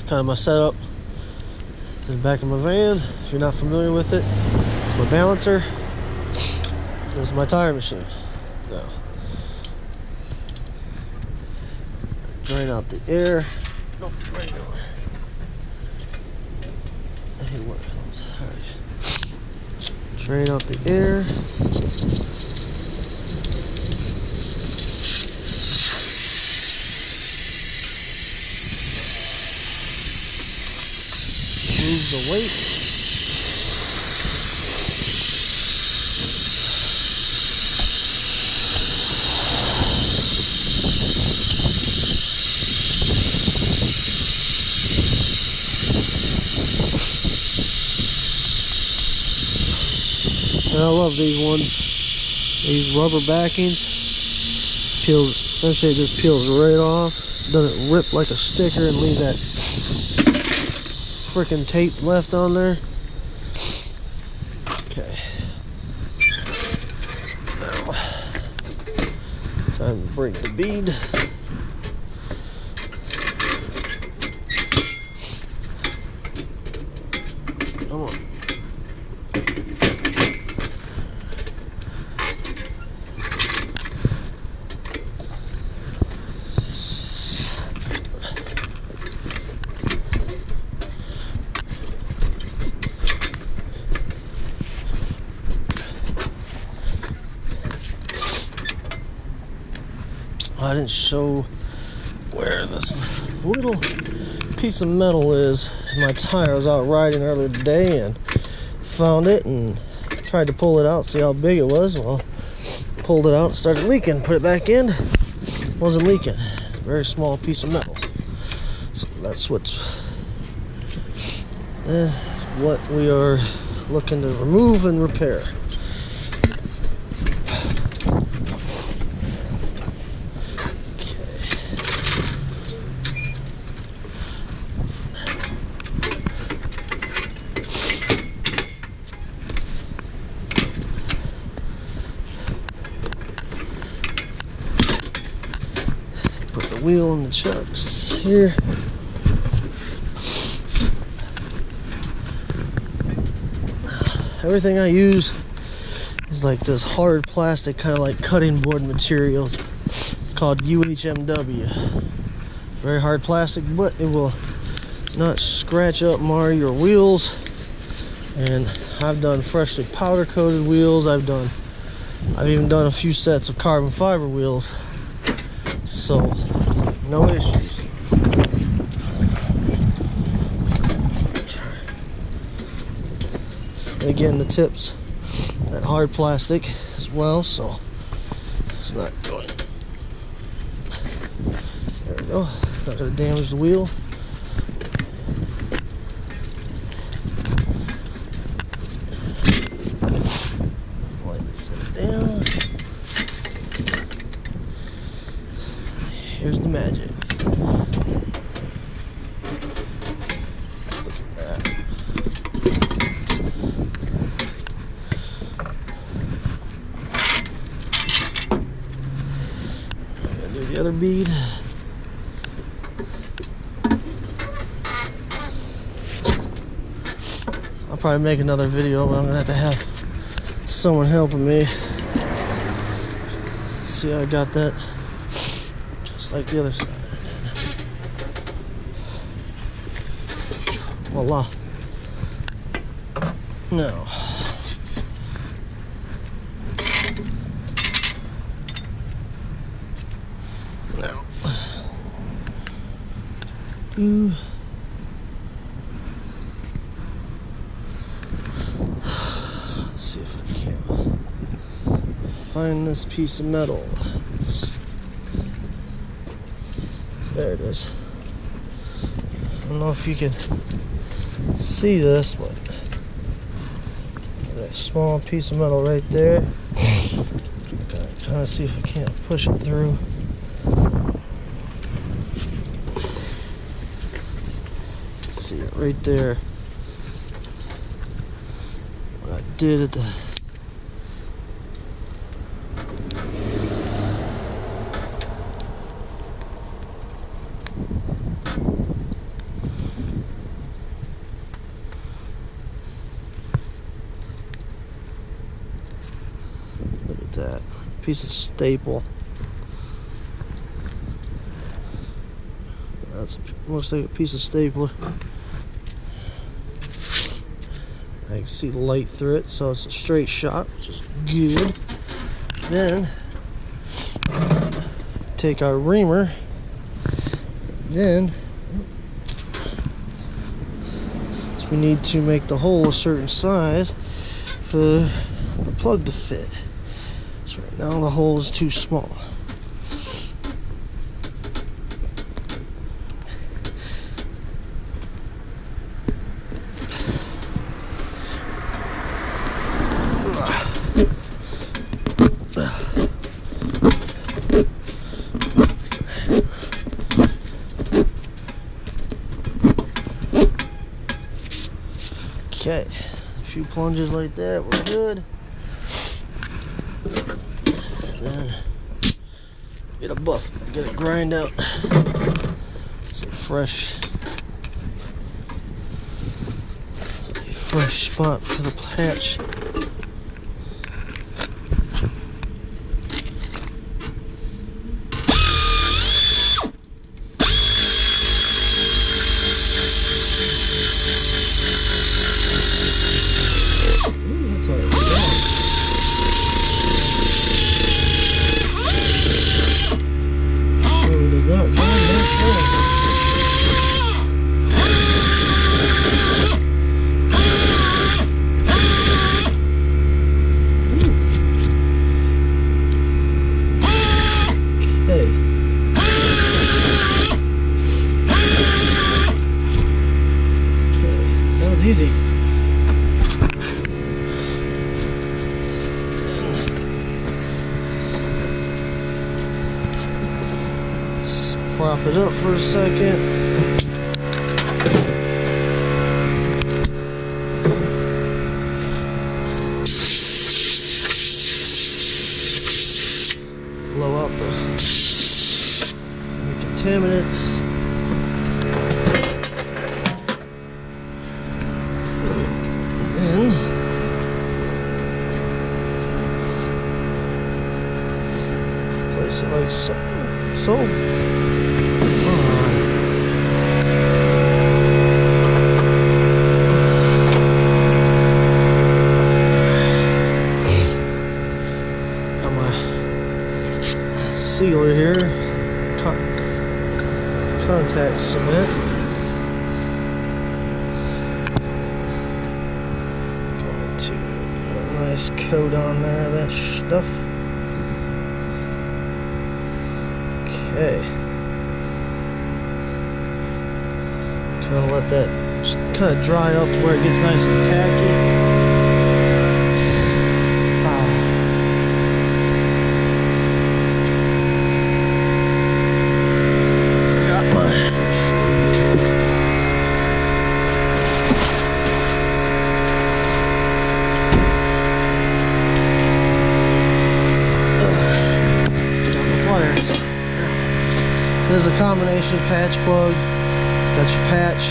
kind of my setup. It's in the back of my van. If you're not familiar with it, it's my balancer. This is my tire machine. Now, drain out the air. Nope, right now. Hey, where else? All right. Drain out the air. Move the weight. And I love these ones. These rubber backings. Peels, essentially it just peels right off. Doesn't rip like a sticker and leave that freaking tape left on there. Okay. Now, time to break the bead. Come on. I didn't show where this little piece of metal is in my tire. I was out riding earlier today and found it and tried to pull it out, see how big it was. Well, pulled it out, started leaking, put it back in, wasn't leaking. It's a very small piece of metal. So that's what we are looking to remove and repair. Put the wheel in the chucks here. Everything I use is like this hard plastic, kind of like cutting board materials. It's called UHMW. Very hard plastic, but it will not scratch up, mar your wheels. And I've done freshly powder coated wheels. I've even done a few sets of carbon fiber wheels. So, no issues. And again, the tips, that hard plastic as well, so it's not going. There we go. Not going to damage the wheel. Lightly set it down. Here's the magic. Look at that. I'm gonna do the other bead. I'll probably make another video, but I'm gonna have to have someone helping me. See how I got that. Like the other side. Voila. Now, let's see if I can find this piece of metal. There it is. I don't know if you can see this, but that small piece of metal right there. Gotta kind of see if I can't push it through. See it right there. What I did at the that? Piece of staple. Looks like a piece of stapler. I can see the light through it, so it's a straight shot, which is good. Then take our reamer. Then we need to make the hole a certain size for the plug to fit. So right now the hole is too small. Okay, a few plunges like that, we're good. Then get a buff, get it grind out. Some fresh spot for the patch. Easy. Let's prop it up for a second. Blow out the contaminants. Place it like so. Got my sealer here, contact cement. Going to put a nice coat on there of that stuff. Okay. Kind of let that just kind of dry up to where it gets nice and tacky. Forgot my pliers. There's a combination patch plug. Got your patch.